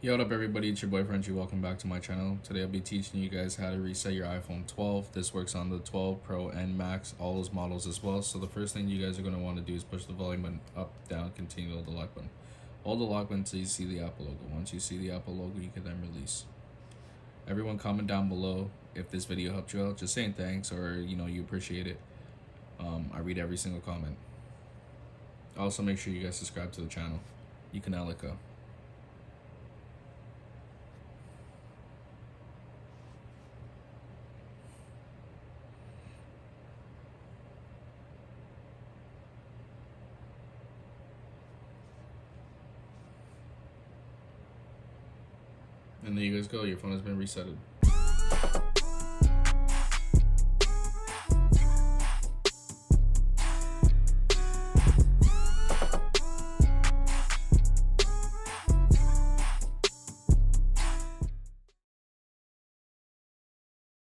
Yo, what up everybody, it's your boy Frenchiie. Welcome back to my channel. Today I'll be teaching you guys how to reset your iPhone 12. This works on the 12 Pro and Max, all those models as well. So the first thing you guys are going to want to do is push the volume button up, down, continue to hold the lock button. Hold the lock button until you see the Apple logo. Once you see the Apple logo, you can then release. Everyone comment down below if this video helped you out, just saying thanks or you appreciate it. I read every single comment. Also make sure you guys subscribe to the channel. You can now let go. And there you guys go, your phone has been resetted.